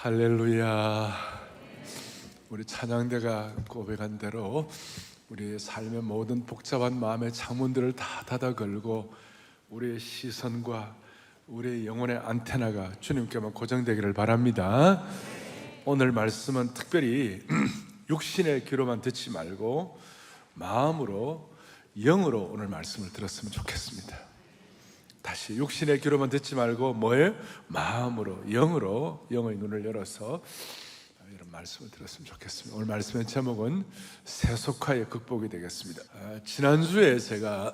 할렐루야. 우리 찬양대가 고백한 대로 우리의 삶의 모든 복잡한 마음의 창문들을 다 닫아 걸고 우리의 시선과 우리의 영혼의 안테나가 주님께만 고정되기를 바랍니다. 오늘 말씀은 특별히 육신의 귀로만 듣지 말고 마음으로, 영으로 오늘 말씀을 들었으면 좋겠습니다. 다시 육신의 귀로만 듣지 말고 뭐예요? 마음으로, 영으로, 영의 눈을 열어서 이런 말씀을 들었으면 좋겠습니다. 오늘 말씀의 제목은 세속화의 극복이 되겠습니다. 지난주에 제가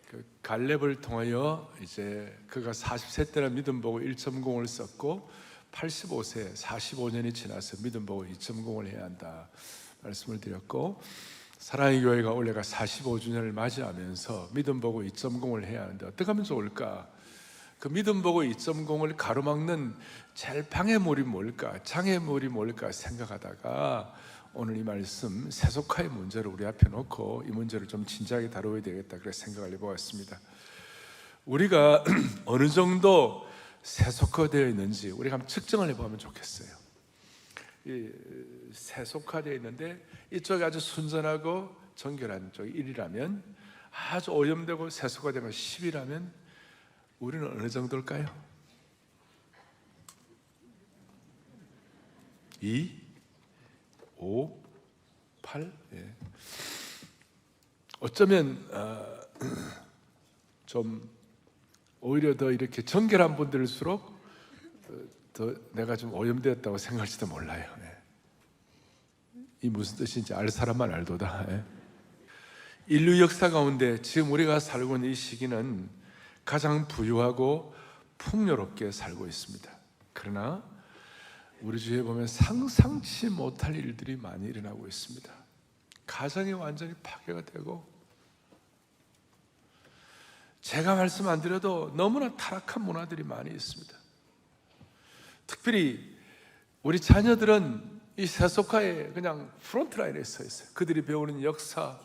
그 갈렙을 통하여 이제 그가 40세 때는 믿음 보고 1.0을 썼고 85세 45년이 지나서 믿음 보고 2.0을 해야 한다 말씀을 드렸고, 사랑의 교회가 올해가 45주년을 맞이하면서 믿음 보고 2.0을 해야 하는데 어떻게 하면 좋을까? 그 믿음 보고 2.0을 가로막는 제일 방해물이 뭘까? 장애물이 뭘까 생각하다가 오늘 이 말씀 세속화의 문제를 우리 앞에 놓고 이 문제를 좀 진지하게 다루어야 되겠다 그래서 생각을 해보았습니다. 우리가 어느 정도 세속화되어 있는지 우리가 한번 측정을 해보면 좋겠어요. 이 세속화되어 있는데 이쪽이 아주 순전하고 정결한 쪽이 1이라면, 아주 오염되고 세속화된 건 10이라면 우리는 어느 정도일까요? 2, 5, 8? 예. 어쩌면 좀 오히려 더 이렇게 정결한 분들일수록 더 내가 좀 오염되었다고 생각할지도 몰라요. 예. 이 무슨 뜻인지 알 사람만 알도다. 예. 인류 역사 가운데 지금 우리가 살고 있는 이 시기는 가장 부유하고 풍요롭게 살고 있습니다. 그러나 우리 주위에 보면 상상치 못할 일들이 많이 일어나고 있습니다. 가정이 완전히 파괴가 되고, 제가 말씀 안 드려도 너무나 타락한 문화들이 많이 있습니다. 특별히 우리 자녀들은 이 세속화에 그냥 프론트라인에 서 있어요. 그들이 배우는 역사,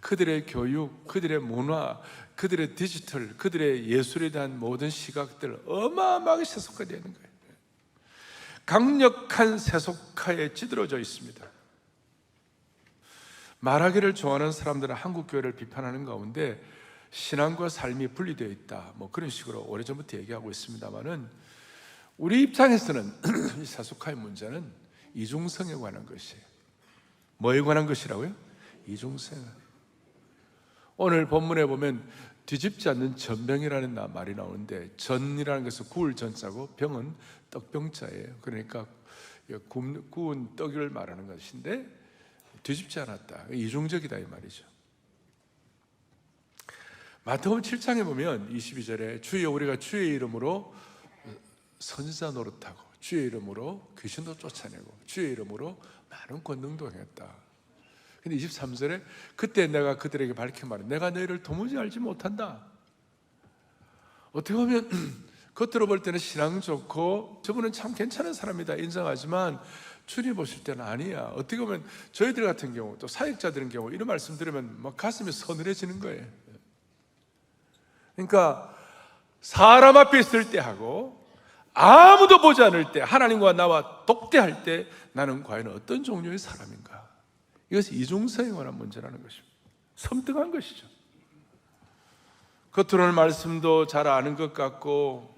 그들의 교육, 그들의 문화, 그들의 디지털, 그들의 예술에 대한 모든 시각들 어마어마하게 세속화되는 거예요. 강력한 세속화에 찌들어져 있습니다. 말하기를 좋아하는 사람들은 한국 교회를 비판하는 가운데 신앙과 삶이 분리되어 있다, 뭐 그런 식으로 오래전부터 얘기하고 있습니다만은 우리 입장에서는 이 세속화의 문제는 이중성에 관한 것이에요. 뭐에 관한 것이라고요? 이중성. 오늘 본문에 보면 뒤집지 않는 전병이라는 말이 나오는데, 전이라는 것은 구울 전자고 병은 떡병자예요. 그러니까 구운 떡을 말하는 것인데 뒤집지 않았다, 이중적이다 이 말이죠. 마태복음 7장에 보면 22절에 주여 우리가 주의 이름으로 선지자 노릇하고 주의 이름으로 귀신도 쫓아내고 주의 이름으로 많은 권능도 행했다. 근데 23절에 그때 내가 그들에게 밝히 말해 내가 너희를 도무지 알지 못한다. 어떻게 보면 겉으로 볼 때는 신앙 좋고 저분은 참 괜찮은 사람이다 인정하지만 주님 보실 때는 아니야. 어떻게 보면 저희들 같은 경우, 또 사역자들인 경우 이런 말씀 들으면 막 가슴이 서늘해지는 거예요. 그러니까 사람 앞에 있을 때 하고 아무도 보지 않을 때, 하나님과 나와 독대할 때 나는 과연 어떤 종류의 사람인가? 이것이 이중성에 관한 문제라는 것입니다. 섬뜩한 것이죠. 겉으로는 말씀도 잘 아는 것 같고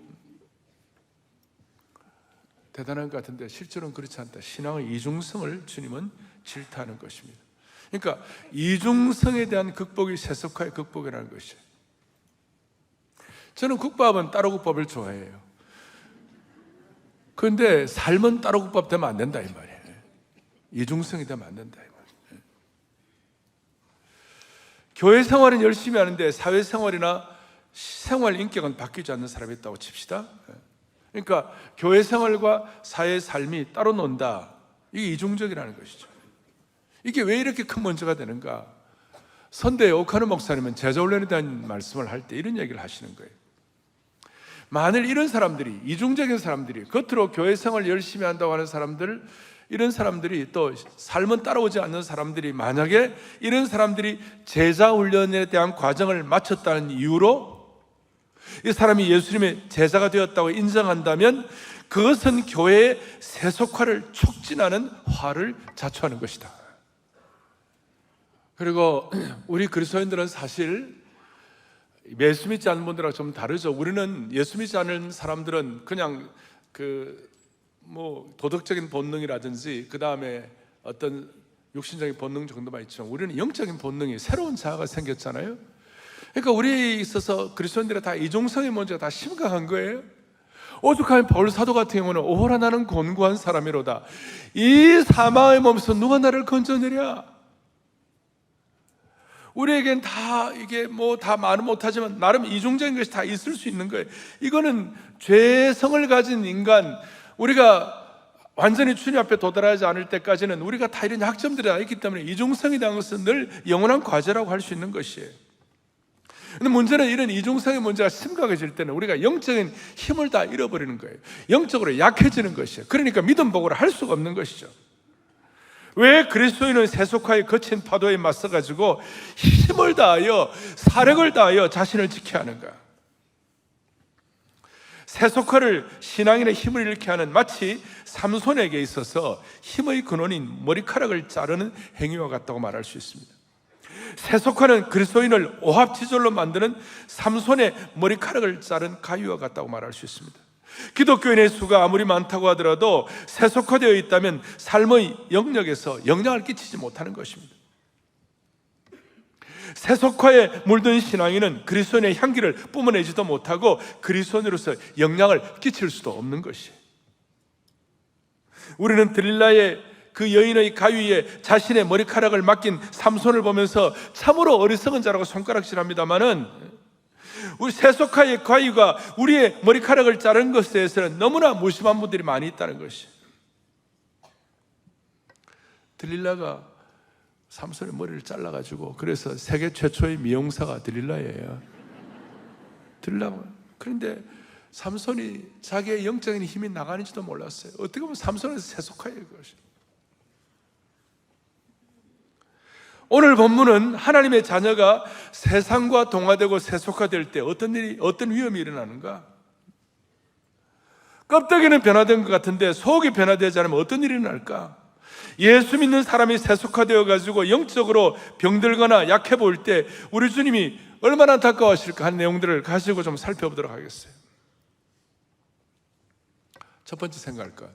대단한 것 같은데 실제로는 그렇지 않다. 신앙의 이중성을 주님은 질타하는 것입니다. 그러니까 이중성에 대한 극복이 세속화의 극복이라는 것이에요. 저는 국밥은 따로국밥을 좋아해요. 그런데 삶은 따로국밥 되면 안 된다 이 말이에요. 이중성이 되면 안 된다 이 말이에요. 교회 생활은 열심히 하는데 사회생활이나 생활 인격은 바뀌지 않는 사람이 있다고 칩시다. 그러니까 교회 생활과 사회 삶이 따로 논다, 이게 이중적이라는 것이죠. 이게 왜 이렇게 큰 문제가 되는가? 선대 오카노 목사님은 제자훈련에 대한 말씀을 할 때 이런 얘기를 하시는 거예요. 만일 이런 사람들이, 이중적인 사람들이, 겉으로 교회 생활 열심히 한다고 하는 사람들, 이런 사람들이, 또 삶은 따라오지 않는 사람들이, 만약에 이런 사람들이 제자훈련에 대한 과정을 마쳤다는 이유로 이 사람이 예수님의 제자가 되었다고 인정한다면 그것은 교회의 세속화를 촉진하는 화를 자초하는 것이다. 그리고 우리 그리스도인들은 사실 예수 믿지 않는 분들하고 좀 다르죠. 우리는 예수 믿지 않는 사람들은 그냥 도덕적인 본능이라든지 그 다음에 어떤 육신적인 본능 정도만 있죠. 우리는 영적인 본능이 새로운 자아가 생겼잖아요. 그러니까 우리에 있어서 그리스도인들의 다 이중성의 문제가 다 심각한 거예요. 오죽하면 바울 사도 같은 경우는 오호라 나는 곤고한 사람이로다. 이 사망의 몸에서 누가 나를 건져내랴. 우리에겐 다 이게 다 말은 못하지만 나름 이중적인 것이 다 있을 수 있는 거예요. 이거는 죄성을 가진 인간, 우리가 완전히 주님 앞에 도달하지 않을 때까지는 우리가 다 이런 약점들이 다 있기 때문에 이중성에 대한 것은 늘 영원한 과제라고 할 수 있는 것이에요. 근데 문제는 이런 이중성의 문제가 심각해질 때는 우리가 영적인 힘을 다 잃어버리는 거예요. 영적으로 약해지는 것이에요. 그러니까 믿음 복음을 할 수가 없는 것이죠. 왜 그리스도인은 세속화의 거친 파도에 맞서가지고 힘을 다하여 사력을 다하여 자신을 지켜야 하는가? 세속화를 신앙인의 힘을 잃게 하는 마치 삼손에게 있어서 힘의 근원인 머리카락을 자르는 행위와 같다고 말할 수 있습니다. 세속화는 그리스도인을 오합지졸로 만드는 삼손의 머리카락을 자른 가위와 같다고 말할 수 있습니다. 기독교인의 수가 아무리 많다고 하더라도 세속화되어 있다면 삶의 영역에서 영향을 끼치지 못하는 것입니다. 세속화에 물든 신앙인은 그리스도인의 향기를 뿜어내지도 못하고 그리스도인으로서 영향을 끼칠 수도 없는 것이에요. 우리는 들릴라의 그 여인의 가위에 자신의 머리카락을 맡긴 삼손을 보면서 참으로 어리석은 자라고 손가락질합니다마는 우리 세속화의 가위가 우리의 머리카락을 자른 것에 대해서는 너무나 무심한 분들이 많이 있다는 것이에요. 들릴라가 삼손의 머리를 잘라가지고 그래서 세계 최초의 미용사가 들릴라예요. 그런데 삼손이 자기의 영적인 힘이 나가는지도 몰랐어요. 어떻게 보면 삼손에서 세속화예요. 그것이. 오늘 본문은 하나님의 자녀가 세상과 동화되고 세속화될 때 어떤 위험이 일어나는가? 껍데기는 변화된 것 같은데 속이 변화되지 않으면 어떤 일이 일어날까? 예수 믿는 사람이 세속화되어 가지고 영적으로 병들거나 약해 보일 때 우리 주님이 얼마나 안타까워하실까 하는 내용들을 가지고 좀 살펴보도록 하겠어요. 첫 번째 생각할 것,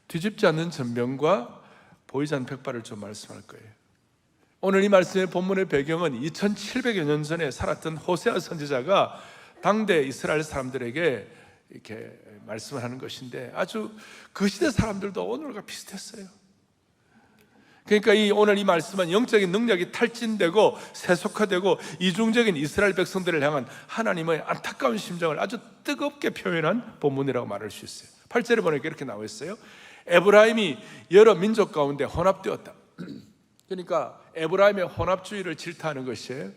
뒤집지 않는 전병과 보이지 않는 백발을 좀 말씀할 거예요. 오늘 이 말씀의 본문의 배경은 2700여 년 전에 살았던 호세아 선지자가 당대 이스라엘 사람들에게 이렇게 말씀을 하는 것인데 아주 그 시대 사람들도 오늘과 비슷했어요. 그러니까 오늘 이 말씀은 영적인 능력이 탈진되고 세속화되고 이중적인 이스라엘 백성들을 향한 하나님의 안타까운 심정을 아주 뜨겁게 표현한 본문이라고 말할 수 있어요. 8절에 보니까 이렇게 나와 있어요. 에브라임이 여러 민족 가운데 혼합되었다. 그러니까 에브라임의 혼합주의를 질타하는 것이에요.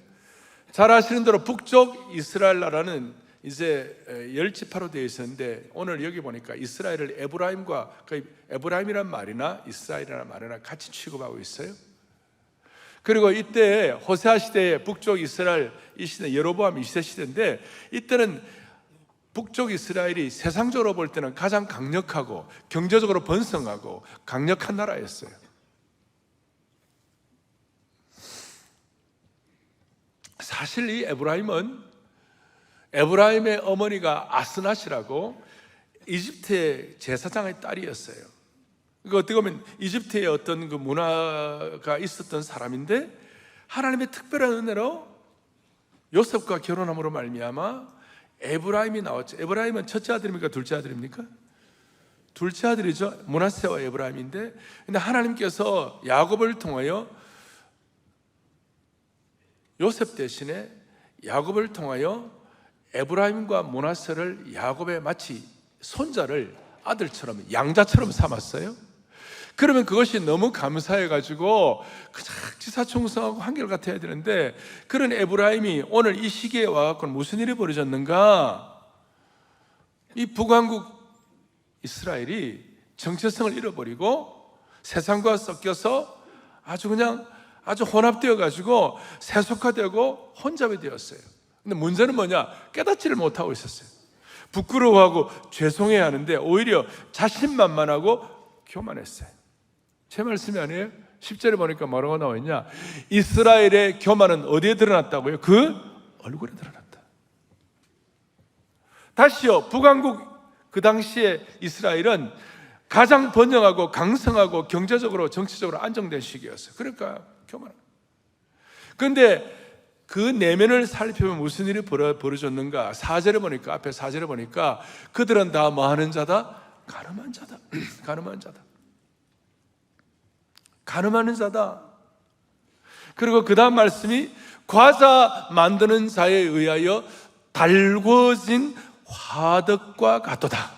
잘 아시는 대로 북쪽 이스라엘 나라는 이제 10지파로 되어 있었는데 오늘 여기 보니까 이스라엘을 에브라임과 거의 에브라임이란 말이나 이스라엘이라는 말이나 같이 취급하고 있어요. 그리고 이때 호세아 시대의 북쪽 이스라엘 이 시대 여로보암 2세 시대인데 이때는 북쪽 이스라엘이 세상적으로 볼 때는 가장 강력하고 경제적으로 번성하고 강력한 나라였어요. 사실 이 에브라임의 어머니가 아스낫이라고 이집트의 제사장의 딸이었어요. 그러니까 어떻게 보면 이집트의 어떤 그 문화가 있었던 사람인데 하나님의 특별한 은혜로 요셉과 결혼함으로 말미암아 에브라임이 나왔죠. 에브라임은 첫째 아들입니까? 둘째 아들입니까? 둘째 아들이죠. 므낫세와 에브라임인데 근데 하나님께서 야곱을 통하여 요셉 대신에 야곱을 통하여 에브라임과 므낫세를 야곱의 마치 손자를 아들처럼 양자처럼 삼았어요. 그러면 그것이 너무 감사해가지고 지사충성하고 한결같아야 되는데 그런 에브라임이 오늘 이 시기에 와서 무슨 일이 벌어졌는가? 이 북왕국 이스라엘이 정체성을 잃어버리고 세상과 섞여서 아주 혼합되어 가지고 세속화되고 혼잡이 되었어요. 근데 문제는 뭐냐? 깨닫지를 못하고 있었어요. 부끄러워하고 죄송해야 하는데 오히려 자신만만하고 교만했어요. 제 말씀이 아니에요? 10절에 보니까 뭐라고 나와 있냐? 이스라엘의 교만은 어디에 드러났다고요? 그 얼굴에 드러났다. 다시요, 북왕국 그 당시에 이스라엘은 가장 번영하고 강성하고 경제적으로 정치적으로 안정된 시기였어요. 그러니까 교만. 그런데 그 내면을 살펴보면 무슨 일이 벌어졌는가? 4절에 보니까, 앞에 4절에 보니까 그들은 다 뭐 하는 자다? 가늠한 자다. 가늠한 자다. 가늠하는 자다. 그리고 그 다음 말씀이 과자 만드는 자에 의하여 달궈진 화덕과 같도다.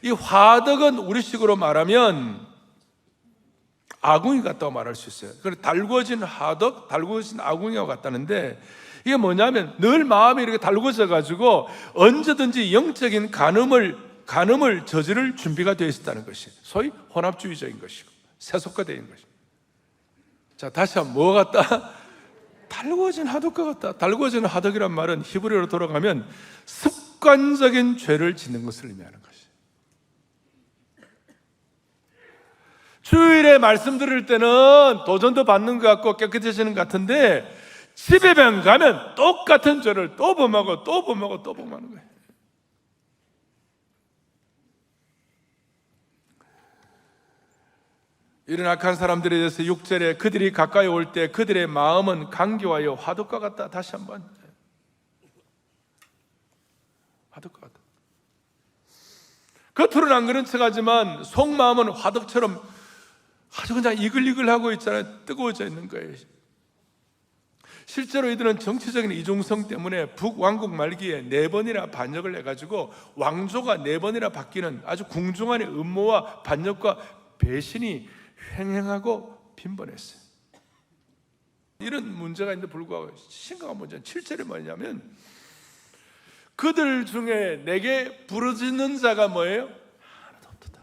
이 화덕은 우리식으로 말하면 아궁이 같다고 말할 수 있어요. 그래서 달궈진 화덕, 달궈진 아궁이와 같다는데 이게 뭐냐면 늘 마음이 이렇게 달궈져 가지고 언제든지 영적인 간음을 저지를 준비가 되어 있었다는 것이 소위 혼합주의적인 것이고 세속화되는 것이고. 자, 다시 한번 뭐 같다? 달궈진 화덕과 같다. 달궈진 화덕이란 말은 히브리어로 돌아가면 습관적인 죄를 짓는 것을 의미하는 것이. 주일에 말씀 들을 때는 도전도 받는 것 같고 깨끗해지는 것 같은데 집에만 가면 똑같은 죄를 또 범하고 또 범하고 또 범하는 거예요. 이런 악한 사람들에 대해서 6절에 그들이 가까이 올 때 그들의 마음은 강교하여 화덕과 같다. 다시 한번 화덕과 같다. 겉으로는 안 그런 척하지만 속마음은 화덕처럼 아주 그냥 이글이글하고 있잖아요. 뜨거워져 있는 거예요. 실제로 이들은 정치적인 이중성 때문에 북왕국 말기에 4번이나 반역을 해가지고 왕조가 4번이나 바뀌는 아주 궁중한의 음모와 반역과 배신이 횡행하고 빈번했어요. 이런 문제가 있는데 불구하고 심각한 문제는 7절에 뭐냐면 그들 중에 내게 부르짖는 자가 뭐예요? 하나도 없다.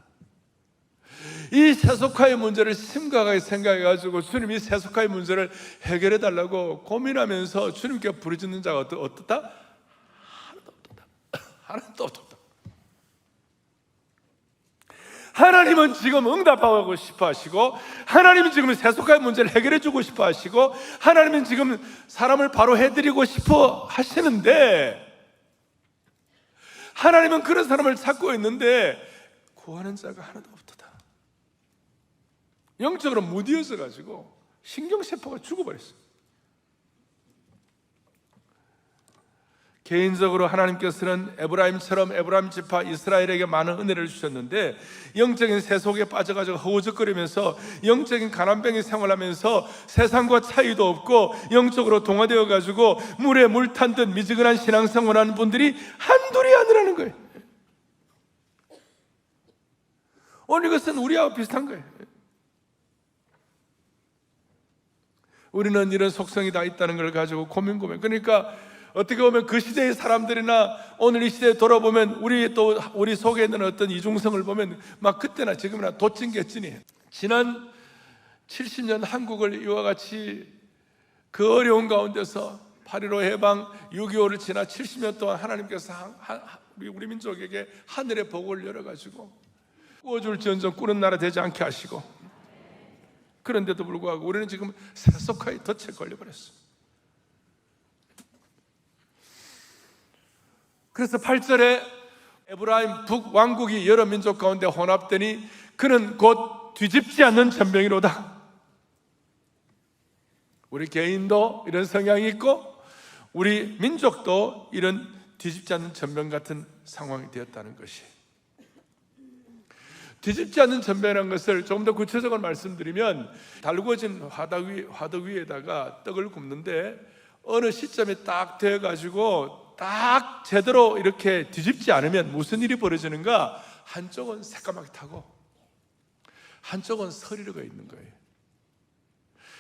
이 세속화의 문제를 심각하게 생각해가지고 주님이 세속화의 문제를 해결해 달라고 고민하면서 주님께 부르짖는 자가 어떻다? 하나도 없다. 하나도 없다. 하나님은 지금 응답하고 싶어 하시고 하나님은 지금 세속화의 문제를 해결해 주고 싶어 하시고 하나님은 지금 사람을 바로 해드리고 싶어 하시는데 하나님은 그런 사람을 찾고 있는데 구하는 자가 하나도 없다. 영적으로 무디어져 가지고 신경세포가 죽어버렸어요. 개인적으로 하나님께서는 에브라임처럼 에브라임 지파 이스라엘에게 많은 은혜를 주셨는데 영적인 세속에 빠져가지고 허우적거리면서 영적인 가난병이 생활하면서 세상과 차이도 없고 영적으로 동화되어 가지고 물에 물 탄 듯 미지근한 신앙생활하는 분들이 한둘이 아니라는 거예요. 오늘 이것은 우리하고 비슷한 거예요. 우리는 이런 속성이 다 있다는 걸 가지고 고민. 그러니까 어떻게 보면 그 시대의 사람들이나 오늘 이 시대에 돌아보면 우리 속에 있는 어떤 이중성을 보면 막 그때나 지금이나 도찐개찐이에요. 지난 70년 한국을 이와 같이 그 어려운 가운데서 8.15 해방 6.25를 지나 70년 동안 하나님께서 우리 민족에게 하늘의 복을 열어가지고 꾸어줄지언정 꾸는 나라 되지 않게 하시고 그런데도 불구하고 우리는 지금 세속화에 덫에 걸려버렸어요. 그래서 8절에 에브라임 북왕국이 여러 민족 가운데 혼합되니 그는 곧 뒤집지 않는 전병이로다. 우리 개인도 이런 성향이 있고 우리 민족도 이런 뒤집지 않는 전병 같은 상황이 되었다는 것이. 뒤집지 않는 전병이라는 것을 조금 더 구체적으로 말씀드리면 달궈진 화덕 위에다가 떡을 굽는데 어느 시점에 딱 되어가지고 딱 제대로 이렇게 뒤집지 않으면 무슨 일이 벌어지는가? 한쪽은 새까맣게 타고 한쪽은 서리르고 있는 거예요.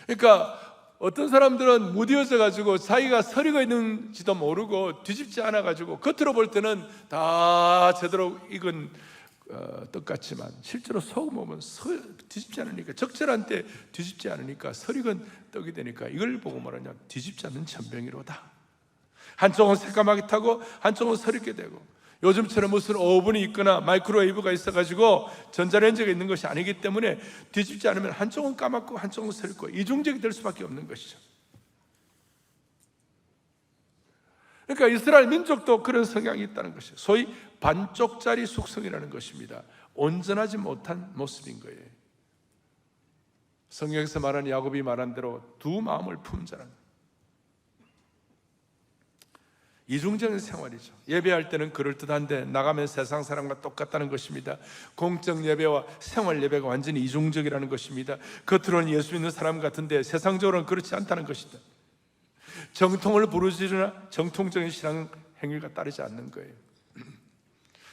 그러니까 어떤 사람들은 무디어져 가지고 자기가 서리고 있는지도 모르고 뒤집지 않아 가지고 겉으로 볼 때는 다 제대로 익은 똑같지만 실제로 속 몸은 뒤집지 않으니까, 적절한 때 뒤집지 않으니까 설익은 떡이 되니까 이걸 보고 말하냐, 뒤집지 않는 전병이로다. 한쪽은 새까맣게 타고 한쪽은 설익게 되고, 요즘처럼 무슨 오븐이 있거나 마이크로웨이브가 있어가지고 전자레인지가 있는 것이 아니기 때문에 뒤집지 않으면 한쪽은 까맣고 한쪽은 설익고 이중적이 될 수밖에 없는 것이죠. 그러니까 이스라엘 민족도 그런 성향이 있다는 것이에요. 소위 반쪽짜리 숙성이라는 것입니다. 온전하지 못한 모습인 거예요. 성경에서 말하는, 야곱이 말한 대로 두 마음을 품자는, 이중적인 생활이죠. 예배할 때는 그럴듯한데 나가면 세상 사람과 똑같다는 것입니다. 공적 예배와 생활 예배가 완전히 이중적이라는 것입니다. 겉으로는 예수 믿는 사람 같은데 세상적으로는 그렇지 않다는 것이다. 정통을 부르짖으나 정통적인 신앙 행위가 따르지 않는 거예요.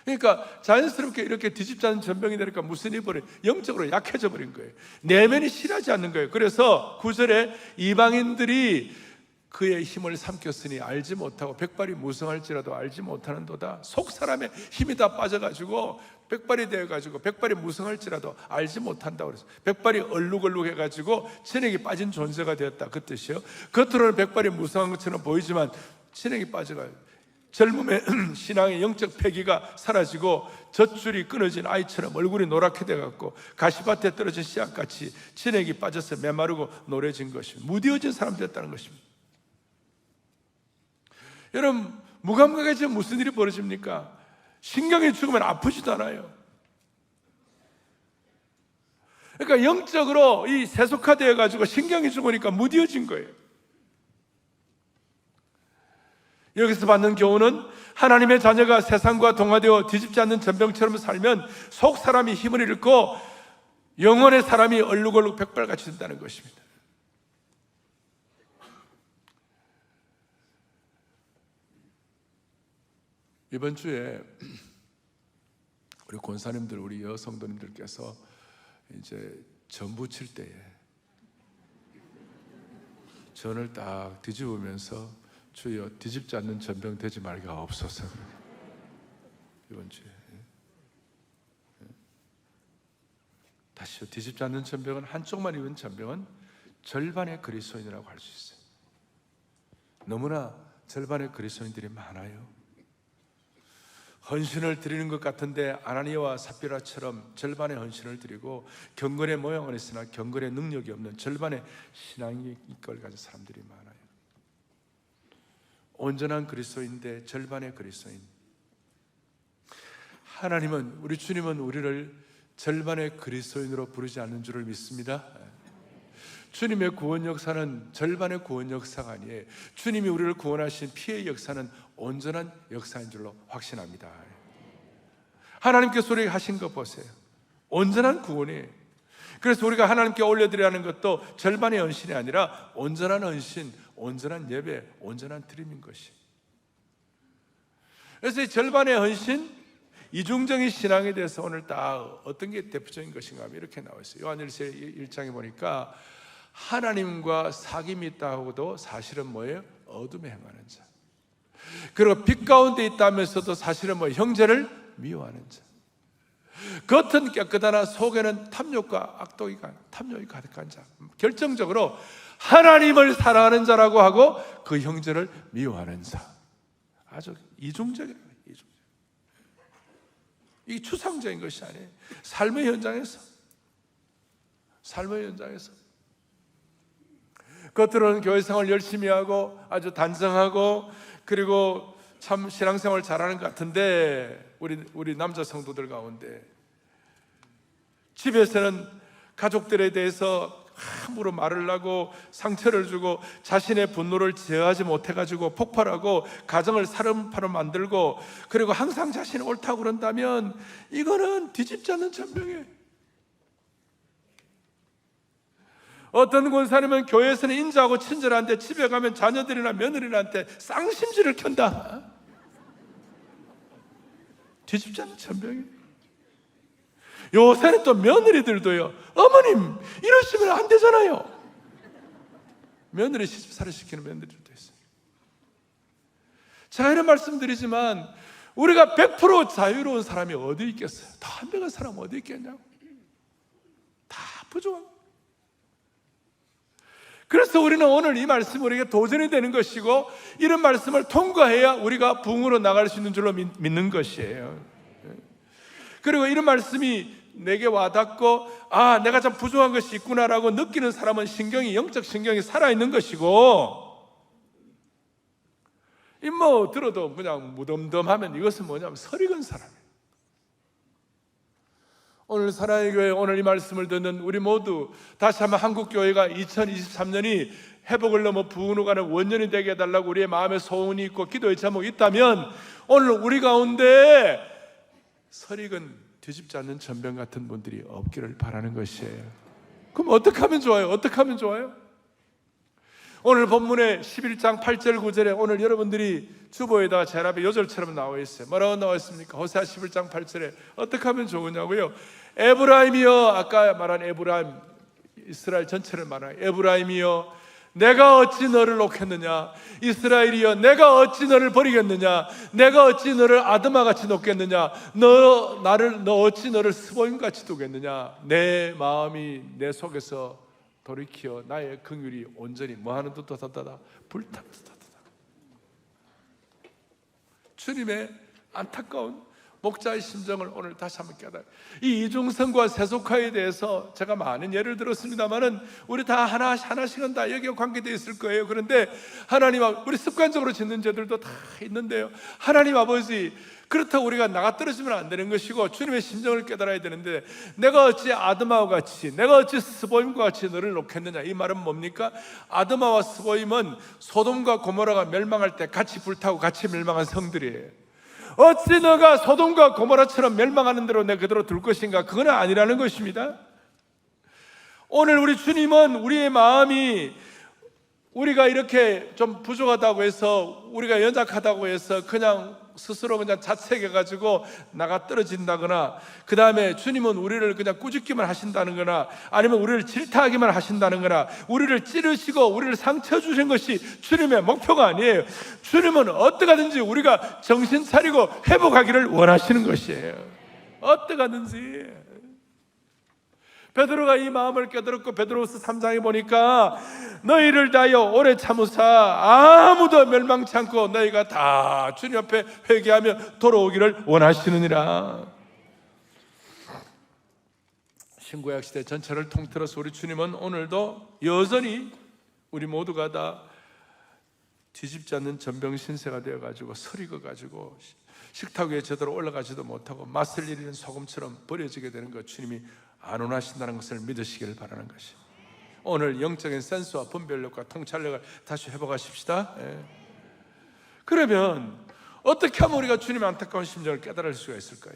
그러니까 자연스럽게 이렇게 뒤집지 않은 전병이 되니까 무슨 일이 벌어요? 영적으로 약해져 버린 거예요. 내면이 실하지 않는 거예요. 그래서 9절에 이방인들이 그의 힘을 삼켰으니 알지 못하고, 백발이 무성할지라도 알지 못하는도다. 속 사람의 힘이 다 빠져가지고 백발이 되어가지고 백발이 무성할지라도 알지 못한다고 그랬어요. 백발이 얼룩얼룩해가지고 체력이 빠진 존재가 되었다, 그 뜻이에요. 겉으로는 백발이 무성한 것처럼 보이지만 체력이 빠져가요. 젊음의 신앙의 영적 패기가 사라지고 젖줄이 끊어진 아이처럼 얼굴이 노랗게 돼갖고 가시밭에 떨어진 씨앗같이 체력이 빠져서 메마르고 노래진 것입니다. 무뎌진 사람 됐다는 것입니다. 여러분, 무감각해지면 무슨 일이 벌어집니까? 신경이 죽으면 아프지도 않아요. 그러니까 영적으로 이 세속화되어 가지고 신경이 죽으니까 무뎌진 거예요. 여기서 받는 교훈은, 하나님의 자녀가 세상과 동화되어 뒤집지 않는 전병처럼 살면 속 사람이 힘을 잃고 영혼의 사람이 얼룩얼룩 백발같이 된다는 것입니다. 이번 주에 우리 권사님들, 우리 여성도님들께서 이제 전 부칠 때에 전을 딱 뒤집으면서, 주여 뒤집지 않는 전병 되지 말게 없어서, 이번 주에 다시요, 뒤집지 않는 전병은, 한쪽만 입은 전병은 절반의 그리스도인이라고 할 수 있어요. 너무나 절반의 그리스도인들이 많아요. 헌신을 드리는 것 같은데 아나니아와 삽비라처럼 절반의 헌신을 드리고 경건의 모양은 있으나 경건의 능력이 없는 절반의 신앙의 이걸 가진 사람들이 많아요. 온전한 그리스도인데 절반의 그리스도인. 하나님은, 우리 주님은 우리를 절반의 그리스도인으로 부르지 않는 줄을 믿습니다. 주님의 구원 역사는 절반의 구원 역사가 아니에요. 주님이 우리를 구원하신 피의 역사는 온전한 역사인 줄로 확신합니다. 하나님께서 우리에게 하신 것 보세요. 온전한 구원이에요. 그래서 우리가 하나님께 올려드리라는 것도 절반의 헌신이 아니라 온전한 헌신, 온전한 예배, 온전한 드림인 것이에요. 그래서 이 절반의 헌신, 이중적인 신앙에 대해서 오늘 딱 어떤 게 대표적인 것인가 하면 이렇게 나와 있어요. 요한일서 1장에 보니까 하나님과 사귐이 있다고도 사실은 뭐예요? 어둠에 행하는 자. 그리고 빛 가운데 있다면서도 사실은 뭐 형제를 미워하는 자. 겉은 깨끗하나 속에는 탐욕과 탐욕이 가득한 자. 결정적으로 하나님을 사랑하는 자라고 하고 그 형제를 미워하는 자. 아주 이중적이에요. 이게 추상적인 것이 아니에요. 삶의 현장에서 겉으로는 교회 생활 열심히 하고 아주 단정하고 그리고 참 신앙생활 잘하는 것 같은데, 우리 남자 성도들 가운데 집에서는 가족들에 대해서 함부로 말을 하고 상처를 주고 자신의 분노를 제어하지 못해가지고 폭발하고 가정을 사름파로 만들고, 그리고 항상 자신이 옳다고 그런다면 이거는 뒤집지 않는 전병이에요. 어떤 권사님은 교회에서는 인자하고 친절한데 집에 가면 자녀들이나 며느리한테 쌍심지를 켠다. 뒤집지 않는 전병이에요. 요새는 또 며느리들도요, 어머님 이러시면 안 되잖아요. 며느리 시집살이 시키는 며느리들도 있어요. 제가 이런 말씀드리지만 우리가 100% 자유로운 사람이 어디 있겠어요? 다 완벽한 사람 어디 있겠냐고. 다 부족한. 그래서 우리는 오늘 이 말씀이 우리에게 도전이 되는 것이고, 이런 말씀을 통과해야 우리가 부흥으로 나갈 수 있는 줄로 믿는 것이에요. 그리고 이런 말씀이 내게 와닿고, 아, 내가 참 부족한 것이 있구나라고 느끼는 사람은 영적 신경이 살아있는 것이고, 뭐 들어도 그냥 무덤덤하면 이것은 뭐냐면 설익은 사람이에요. 오늘 사랑의 교회, 오늘 이 말씀을 듣는 우리 모두 다시 한번 한국교회가 2023년이 회복을 넘어 부흥으로 가는 원년이 되게 해달라고 우리의 마음에 소원이 있고 기도의 제목이 있다면, 오늘 우리 가운데 설익은 뒤집지 않는 전병 같은 분들이 없기를 바라는 것이에요. 그럼 어떻게 하면 좋아요? 어떻게 하면 좋아요? 오늘 본문의 11장 8절 9절에 오늘 여러분들이 주보에다가 제 앞에 요절처럼 나와 있어요. 뭐라고 나와 있습니까? 호세아 11장 8절에 어떻게 하면 좋으냐고요? 에브라임이여, 아까 말한 에브라임, 이스라엘 전체를 말하는 에브라임이여, 내가 어찌 너를 놓겠느냐? 이스라엘이여, 내가 어찌 너를 버리겠느냐? 내가 어찌 너를 아드마같이 놓겠느냐? 너 어찌 너를 스보임같이 두겠느냐? 내 마음이 내 속에서 돌이켜 나의 긍휼이 온전히 뭐하는 듯 다다다 불타는 듯하다. 주님의 안타까운 목자의 심정을 오늘 다시 한번 깨달아요. 이 이중성과 세속화에 대해서 제가 많은 예를 들었습니다만은 우리 다 하나씩은 다 여기에 관계되어 있을 거예요. 그런데 하나님, 우리 습관적으로 짓는 죄들도 다 있는데요, 하나님 아버지, 그렇다고 우리가 나가 떨어지면 안 되는 것이고 주님의 심정을 깨달아야 되는데, 내가 어찌 아드마와 같이, 내가 어찌 스보임과 같이 너를 놓겠느냐? 이 말은 뭡니까? 아드마와 스보임은 소돔과 고모라가 멸망할 때 같이 불타고 같이 멸망한 성들이에요. 어찌 너가 소돔과 고모라처럼 멸망하는 대로 내 그대로 둘 것인가? 그건 아니라는 것입니다. 오늘 우리 주님은 우리의 마음이, 우리가 이렇게 좀 부족하다고 해서, 우리가 연약하다고 해서 그냥 스스로 그냥 자책해가지고 나가 떨어진다거나, 그 다음에 주님은 우리를 그냥 꾸짖기만 하신다는 거나, 아니면 우리를 질타하기만 하신다는 거나, 우리를 찌르시고 우리를 상처 주신 것이 주님의 목표가 아니에요. 주님은 어떻게 하든지 우리가 정신 차리고 회복하기를 원하시는 것이에요. 어떻게 하든지. 베드로가 이 마음을 깨달았고, 베드로후서 3장에 보니까 너희를 다하여 오래 참으사 아무도 멸망치 않고 너희가 다 주님 앞에 회개하며 돌아오기를 원하시느니라. 신구약 시대 전체를 통틀어서 우리 주님은 오늘도 여전히 우리 모두가 다 뒤집지 않는 전병신세가 되어가지고 설익어가지고 식탁 위에 제대로 올라가지도 못하고 맛을 잃는 소금처럼 버려지게 되는 것, 주님이 안 원하신다는 것을 믿으시기를 바라는 것이, 오늘 영적인 센스와 분별력과 통찰력을 다시 회복하십시다. 그러면 어떻게 하면 우리가 주님의 안타까운 심정을 깨달을 수가 있을까요?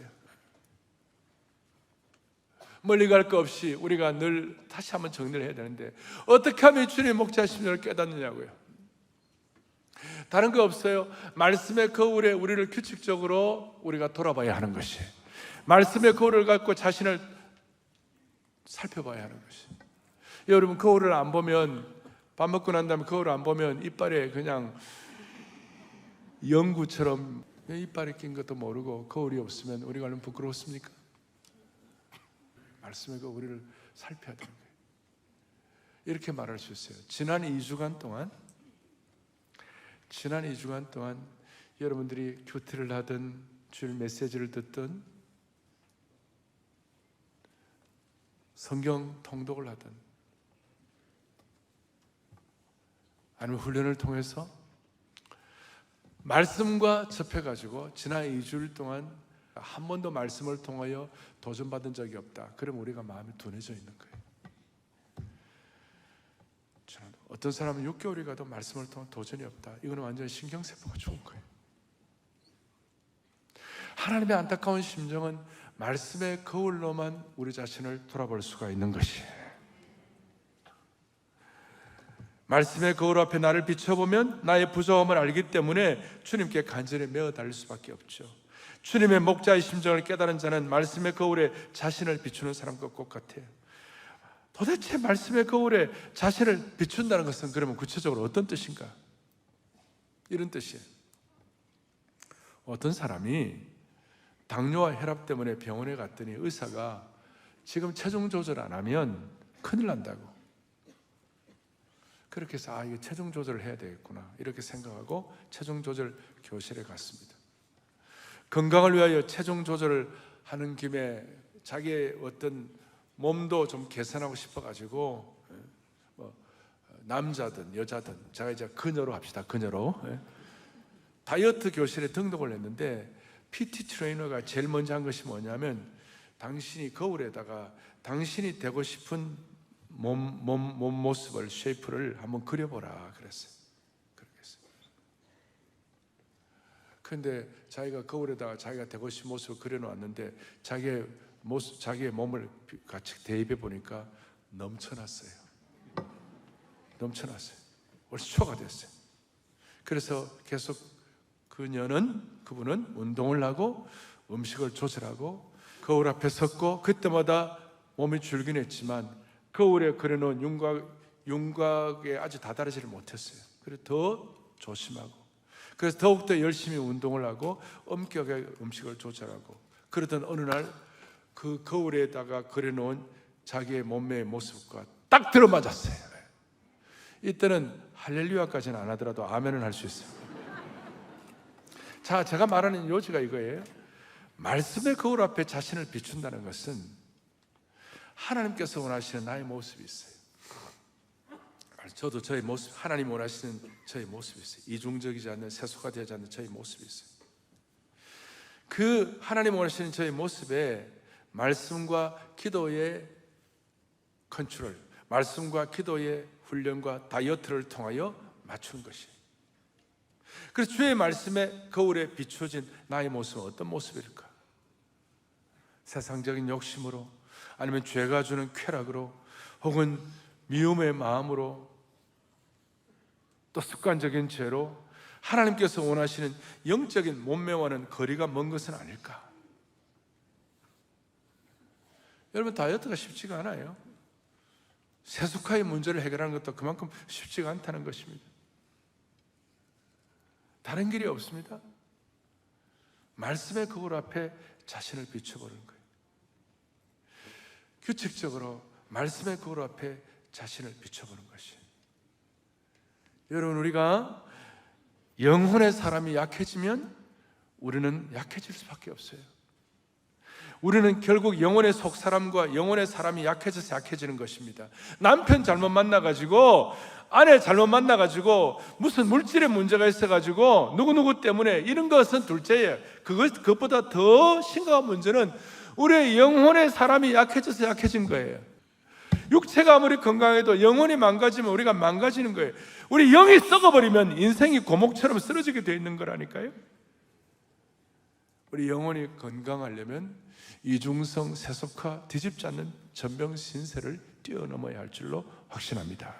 멀리 갈 거 없이 우리가 늘 다시 한번 정리를 해야 되는데, 어떻게 하면 주님의 목자의 심정을 깨닫느냐고요? 다른 거 없어요. 말씀의 거울에 우리를 규칙적으로 우리가 돌아봐야 하는 것이, 말씀의 거울을 갖고 자신을 살펴봐야 하는 것이. 여러분, 거울을 안 보면, 밥 먹고 난 다음에 거울을 안 보면 이빨에 그냥 연구처럼 이빨에 낀 것도 모르고, 거울이 없으면 우리가 얼마나 부끄럽습니까? 말씀의 거울을 살펴야 되는 거예요. 이렇게 말할 수 있어요. 지난 2주간 동안 여러분들이 큐티를 하든 주일 메시지를 듣든 성경 통독을 하든 아니면 훈련을 통해서 말씀과 접해가지고 지난 2주일 동안 한 번도 말씀을 통하여 도전받은 적이 없다. 그럼 우리가 마음이 둔해져 있는 거예요. 어떤 사람은 6개월이 가도 말씀을 통한 도전이 없다. 이거는 완전히 신경세포가 죽은 거예요. 하나님의 안타까운 심정은 말씀의 거울로만 우리 자신을 돌아볼 수가 있는 것이에요. 말씀의 거울 앞에 나를 비춰보면 나의 부족함을 알기 때문에 주님께 간절히 메어 달릴 수밖에 없죠. 주님의 목자의 심정을 깨달은 자는 말씀의 거울에 자신을 비추는 사람과 똑같아요. 도대체 말씀의 거울에 자신을 비춘다는 것은 그러면 구체적으로 어떤 뜻인가? 이런 뜻이에요. 어떤 사람이 당뇨와 혈압 때문에 병원에 갔더니 의사가 지금 체중 조절 안 하면 큰일 난다고. 그렇게 해서 이거 체중 조절을 해야 되겠구나 이렇게 생각하고 체중 조절 교실에 갔습니다. 건강을 위하여 체중 조절을 하는 김에 자기의 어떤 몸도 좀 개선하고 싶어가지고 남자든 여자든, 제가 이제 그녀로 합시다. 그녀로 다이어트 교실에 등록을 했는데 PT 트레이너가 제일 먼저 한 것이 뭐냐면 당신이 거울에다가 당신이 되고 싶은 몸 모습을, 쉐이프를 한번 그려보라 그랬어요. 그렇게 했어요. 그런데 자기가 거울에다가 자기가 되고 싶은 모습을 그려놓았는데 자기의 몸을 같이 대입해 보니까 넘쳐났어요. 벌써 초가 됐어요. 그래서 계속 그분은 운동을 하고 음식을 조절하고 거울 앞에 섰고 그때마다 몸이 줄긴 했지만 거울에 그려놓은 윤곽에 아주 다다르지를 못했어요. 그래서 더 조심하고, 그래서 더욱더 열심히 운동을 하고 엄격하게 음식을 조절하고, 그러던 어느 날 그 거울에다가 그려놓은 자기의 몸매의 모습과 딱 들어맞았어요. 이때는 할렐루야까지는 안 하더라도 아멘은 할 수 있어요. 자, 제가 말하는 요지가 이거예요. 말씀의 거울 앞에 자신을 비춘다는 것은 하나님께서 원하시는 나의 모습이 있어요. 저도 저의 모습, 하나님 원하시는 저의 모습이 있어요. 이중적이지 않는, 세속화되지 않는 저의 모습이 있어요. 그 하나님 원하시는 저의 모습에 말씀과 기도의 컨트롤, 말씀과 기도의 훈련과 다이어트를 통하여 맞추는 것이에요. 그래서 주의 말씀에 거울에 비추어진 나의 모습은 어떤 모습일까? 세상적인 욕심으로, 아니면 죄가 주는 쾌락으로, 혹은 미움의 마음으로, 또 습관적인 죄로 하나님께서 원하시는 영적인 몸매와는 거리가 먼 것은 아닐까? 여러분, 다이어트가 쉽지가 않아요. 세속화의 문제를 해결하는 것도 그만큼 쉽지가 않다는 것입니다. 다른 길이 없습니다. 말씀의 거울 앞에 자신을 비춰보는 거예요. 규칙적으로 말씀의 거울 앞에 자신을 비춰보는 것이에요. 여러분, 우리가 영혼의 사람이 약해지면 우리는 약해질 수밖에 없어요. 우리는 결국 영혼의 속사람과 영혼의 사람이 약해져서 약해지는 것입니다. 남편 잘못 만나가지고, 아내 잘못 만나가지고, 무슨 물질의 문제가 있어가지고 누구누구 때문에, 이런 것은 둘째예요. 그것보다 더 심각한 문제는 우리의 영혼의 사람이 약해져서 약해진 거예요. 육체가 아무리 건강해도 영혼이 망가지면 우리가 망가지는 거예요. 우리 영이 썩어버리면 인생이 고목처럼 쓰러지게 되어 있는 거라니까요. 우리 영혼이 건강하려면 이중성, 세속화, 뒤집지 않는 전병신세를 뛰어넘어야 할 줄로 확신합니다.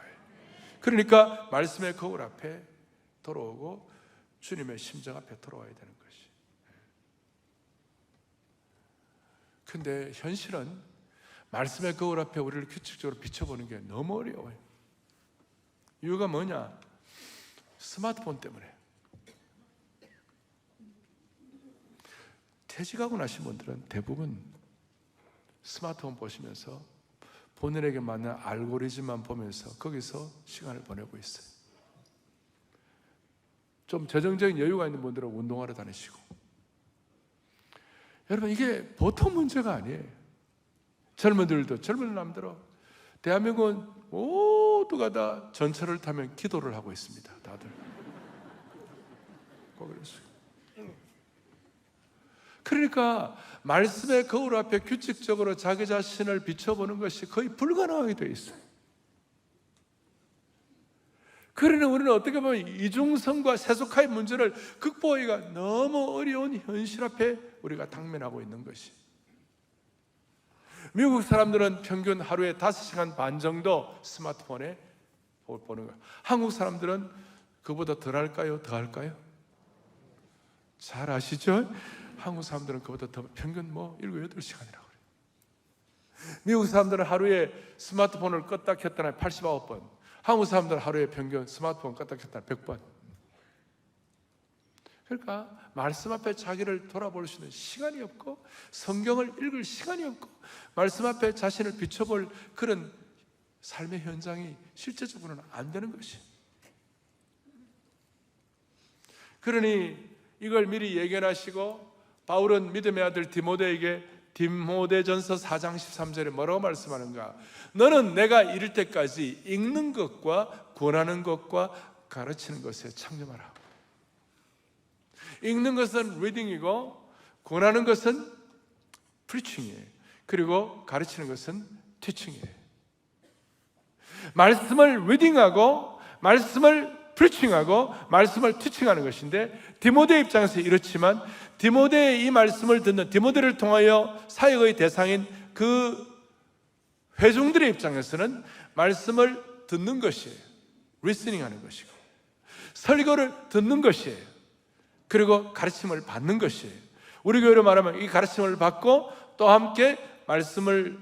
그러니까 말씀의 거울 앞에 돌아오고 주님의 심정 앞에 돌아와야 되는 것이. 근데 현실은 말씀의 거울 앞에 우리를 규칙적으로 비춰보는 게 너무 어려워요. 이유가 뭐냐? 스마트폰 때문에. 퇴직하고 나신 분들은 대부분 스마트폰 보시면서 본인에게 맞는 알고리즘만 보면서 거기서 시간을 보내고 있어요. 좀 재정적인 여유가 있는 분들은 운동하러 다니시고. 여러분, 이게 보통 문제가 아니에요. 젊은들도, 젊은 남들은, 대한민국은 모두가 다 전철을 타면 기도를 하고 있습니다. 다들. 그러니까 말씀의 거울 앞에 규칙적으로 자기 자신을 비춰보는 것이 거의 불가능하게 되어 있어요. 그러나 우리는 어떻게 보면 이중성과 세속화의 문제를 극복하기가 너무 어려운 현실 앞에 우리가 당면하고 있는 것이. 미국 사람들은 평균 하루에 5시간 반 정도 스마트폰에 보는 거예요. 한국 사람들은 그보다 덜 할까요? 더 할까요? 잘 아시죠? 한국 사람들은 그보다 더, 평균 7, 8시간이라고 그래요. 미국 사람들은 하루에 스마트폰을 껐다 켰다 89번. 한국 사람들은 하루에 평균 스마트폰 껐다 켰다 100번. 그러니까 말씀 앞에 자기를 돌아볼 수 있는 시간이 없고, 성경을 읽을 시간이 없고, 말씀 앞에 자신을 비춰볼 그런 삶의 현장이 실제적으로는 안 되는 것이. 그러니 이걸 미리 예견하시고 바울은 믿음의 아들 디모데에게 디모데전서 4장 13절에 뭐라고 말씀하는가? 너는 내가 이를 때까지 읽는 것과 권하는 것과 가르치는 것에 창념하라. 읽는 것은 reading이고, 권하는 것은 preaching이에요. 그리고 가르치는 것은 teaching이에요. 말씀을 reading하고, 말씀을 preaching하고, 말씀을 teaching하는 것인데, 디모데 입장에서 이렇지만 디모데의 이 말씀을 듣는, 디모데를 통하여 사역의 대상인 그 회중들의 입장에서는 말씀을 듣는 것이에요. 리스닝하는 것이고, 설교를 듣는 것이에요. 그리고 가르침을 받는 것이에요. 우리 교회로 말하면 이 가르침을 받고 또 함께 말씀을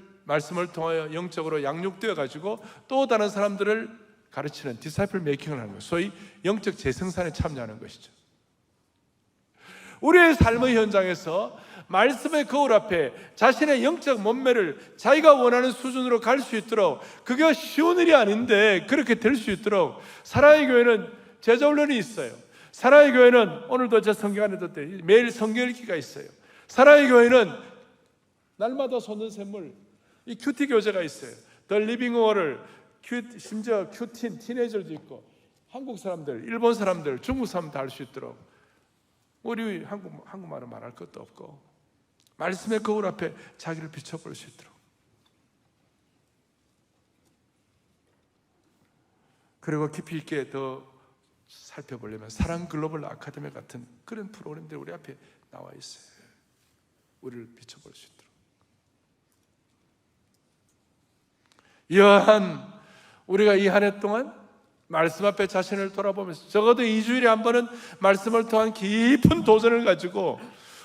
통하여 영적으로 양육되어 가지고 또 다른 사람들을 가르치는 디사이플 메이킹을 하는 것, 소위 영적 재생산에 참여하는 것이죠. 우리의 삶의 현장에서 말씀의 거울 앞에 자신의 영적 몸매를 자기가 원하는 수준으로 갈 수 있도록, 그게 쉬운 일이 아닌데 그렇게 될 수 있도록 사랑의 교회는 제자훈련이 있어요. 사랑의 교회는 오늘도 제 성경 안에 뒀대 매일 성경 읽기가 있어요. 사랑의 교회는 날마다 솟는 샘물, 이 큐티 교재가 있어요. The Living Water, 심지어 큐틴, 티네이저도 있고, 한국 사람들, 일본 사람들, 중국 사람들 다 할 수 있도록. 우리 한국말은 말할 것도 없고 말씀의 거울 앞에 자기를 비춰볼 수 있도록. 그리고 깊이 있게 더 살펴보려면 사랑 글로벌 아카데미 같은 그런 프로그램들이 우리 앞에 나와 있어요. 우리를 비춰볼 수 있도록. 이러한 우리가 이 한 해 동안 말씀 앞에 자신을 돌아보면서 적어도 2주일에 한 번은 말씀을 통한 깊은 도전을 가지고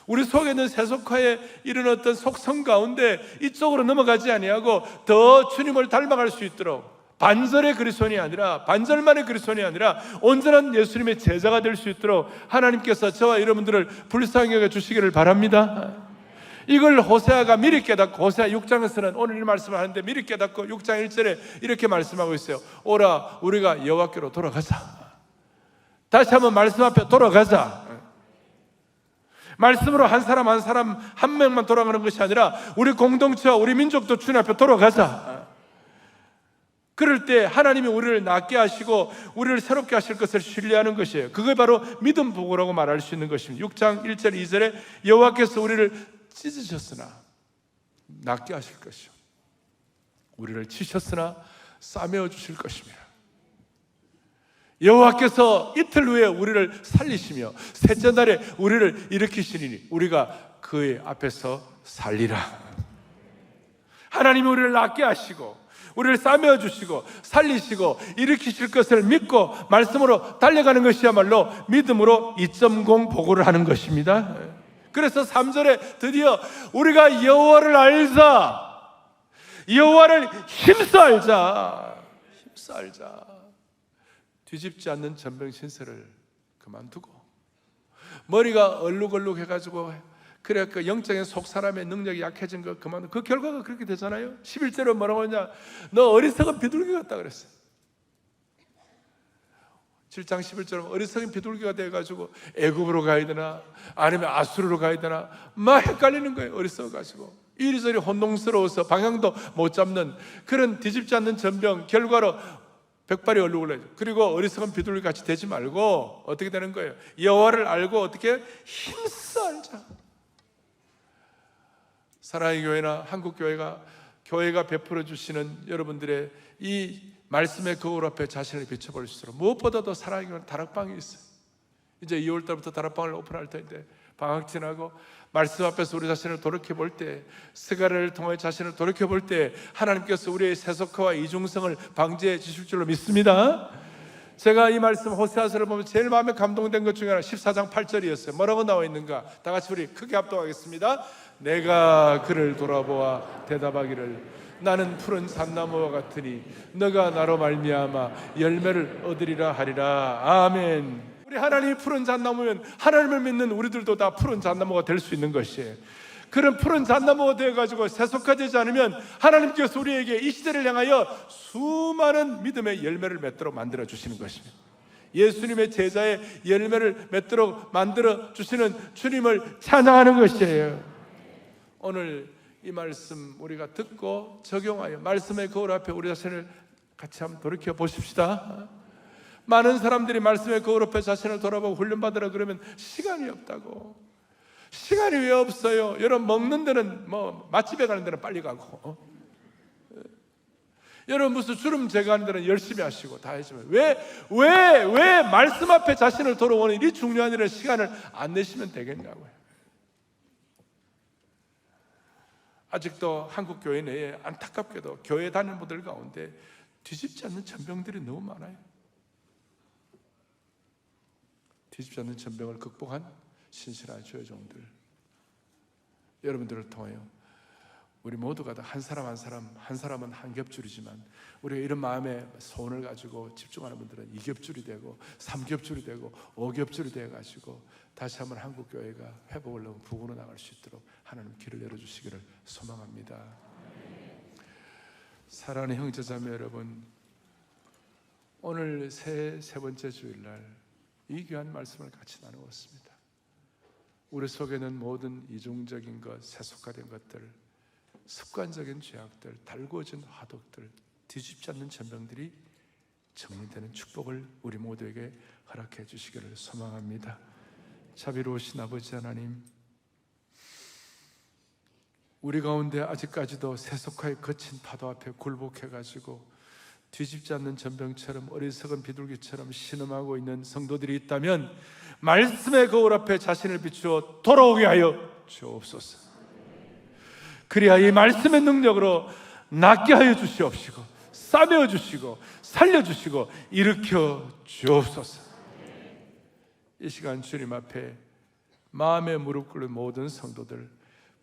우리 속에 있는 세속화에 이른 어떤 속성 가운데 이쪽으로 넘어가지 아니하고 더 주님을 닮아갈 수 있도록, 반절의 그리스도인이 아니라, 반절만의 그리스도인이 아니라 온전한 예수님의 제자가 될 수 있도록 하나님께서 저와 여러분들을 불쌍히 여겨 주시기를 바랍니다. 이걸 호세아가 미리 깨닫고, 호세아 6장에서는 오늘 이 말씀을 하는데 미리 깨닫고 6장 1절에 이렇게 말씀하고 있어요. 오라 우리가 여호와께로 돌아가자. 다시 한번 말씀 앞에 돌아가자. 말씀으로 한 사람 한 명만 돌아가는 것이 아니라 우리 공동체와 우리 민족도 주님 앞에 돌아가자. 그럴 때 하나님이 우리를 낫게 하시고 우리를 새롭게 하실 것을 신뢰하는 것이에요. 그게 바로 믿음 보고라고 말할 수 있는 것입니다. 6장 1절 2절에 여호와께서 우리를 찢으셨으나 낫게 하실 것이요, 우리를 치셨으나 싸매어 주실 것입니다. 여호와께서 이틀 후에 우리를 살리시며 셋째 날에 우리를 일으키시니 우리가 그의 앞에서 살리라. 하나님이 우리를 낫게 하시고 우리를 싸매어 주시고 살리시고 일으키실 것을 믿고 말씀으로 달려가는 것이야말로 믿음으로 2.0 보고를 하는 것입니다. 그래서 3절에 드디어 우리가 여호와를 알자, 여호와를 힘써 알자, 힘써 알자. 뒤집지 않는 전병신세를 그만두고 머리가 얼룩얼룩 해가지고 그래 그 영적인 속 사람의 능력이 약해진 거 그만두고, 그 결과가 그렇게 되잖아요. 11절에 뭐라고 하냐, 너 어리석은 비둘기 같다 그랬어요. 7장 11절에 어리석은 비둘기가 돼가지고 애굽으로 가야 되나 아니면 아수르로 가야 되나 막 헷갈리는 거예요. 어리석어가지고 이리저리 혼동스러워서 방향도 못 잡는 그런 뒤집지 않는 전병, 결과로 백발이 얼룩을 내죠. 그리고 어리석은 비둘기 같이 되지 말고 어떻게 되는 거예요? 여호와를 알고 어떻게 힘써 알자. 사랑의 교회나 한국 교회가 베풀어 주시는 여러분들의 이 말씀의 거울 앞에 자신을 비춰볼 수 있도록, 무엇보다도 사랑의 교회는 다락방이 있어요. 이제 2월 달부터 다락방을 오픈할 텐데 방학 지나고 말씀 앞에서 우리 자신을 돌이켜볼 때, 스가랴를 통해 자신을 돌이켜볼 때 하나님께서 우리의 세속화와 이중성을 방지해 주실 줄로 믿습니다. 제가 이 말씀 호세아서를 보면 제일 마음에 감동된 것 중에 하나 14장 8절이었어요. 뭐라고 나와 있는가? 다 같이 우리 크게 합독하겠습니다. 내가 그를 돌아보아 대답하기를 나는 푸른 산나무와 같으니 너가 나로 말미암아 열매를 얻으리라 하리라. 아멘. 우리 하나님이 푸른 잣나무면 하나님을 믿는 우리들도 다 푸른 잣나무가 될 수 있는 것이에요. 그런 푸른 잣나무가 되어가지고 세속화되지 않으면 하나님께서 우리에게 이 시대를 향하여 수많은 믿음의 열매를 맺도록 만들어 주시는 것입니다. 예수님의 제자의 열매를 맺도록 만들어 주시는 주님을 찬양하는 것이에요. 오늘 이 말씀 우리가 듣고 적용하여 말씀의 거울 앞에 우리 자신을 같이 한번 돌이켜 보십시다. 많은 사람들이 말씀의 거울 앞에 자신을 돌아보고 훈련받으라 그러면 시간이 없다고. 시간이 왜 없어요? 여러분, 먹는 데는 맛집에 가는 데는 빨리 가고, 여러분 무슨 주름 제거하는 데는 열심히 하시고 다 하시면 왜 말씀 앞에 자신을 돌아오는 이 중요한 일에 시간을 안 내시면 되겠냐고요. 아직도 한국 교회 내에 안타깝게도 교회 다니는 분들 가운데 뒤집지 않는 전병들이 너무 많아요. 뒤집지 않는 전병을 극복한 신실한 주의 종들, 여러분들을 통하여 우리 모두가 다 한 사람 한 사람은 한 겹줄이지만 우리가 이런 마음의 소원을 가지고 집중하는 분들은 2겹줄이 되고 3겹줄이 되고 5겹줄이 되어가지고 다시 한번 한국교회가 회복을 넘어 부흥으로 나갈 수 있도록 하나님 길을 열어주시기를 소망합니다. 사랑하는 형제자매 여러분, 오늘 세 번째 주일날 이 귀한 말씀을 같이 나누었습니다. 우리 속에는 모든 이중적인 것, 세속화된 것들, 습관적인 죄악들, 달구어진 화독들, 뒤집지 않는 전병들이 정리되는 축복을 우리 모두에게 허락해 주시기를 소망합니다. 자비로우신 아버지 하나님, 우리 가운데 아직까지도 세속화의 거친 파도 앞에 굴복해가지고 뒤집지 않는 전병처럼 어리석은 비둘기처럼 신음하고 있는 성도들이 있다면 말씀의 거울 앞에 자신을 비추어 돌아오게 하여 주옵소서. 그리하여 이 말씀의 능력으로 낫게 하여 주시옵시고 싸매어 주시고 살려주시고 일으켜 주옵소서. 이 시간 주님 앞에 마음에 무릎 꿇는 모든 성도들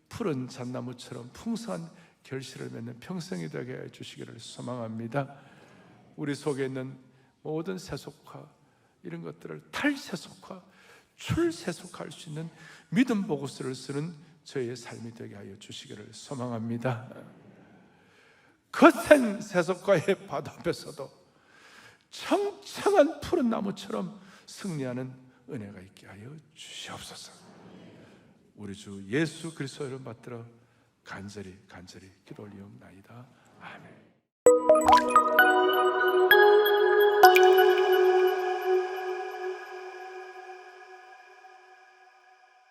푸른 잣나무처럼 풍성한 결실을 맺는 평생이 되게 해 주시기를 소망합니다. 우리 속에 있는 모든 세속화, 이런 것들을 탈세속화, 출세속화할 수 있는 믿음 보고서를 쓰는 저희의 삶이 되게 하여 주시기를 소망합니다. 거센 세속화의 바다 앞에서도 청청한 푸른 나무처럼 승리하는 은혜가 있게 하여 주시옵소서. 우리 주 예수 그리스도의 이름 받들어 간절히 기도 올리옵나이다. 아멘.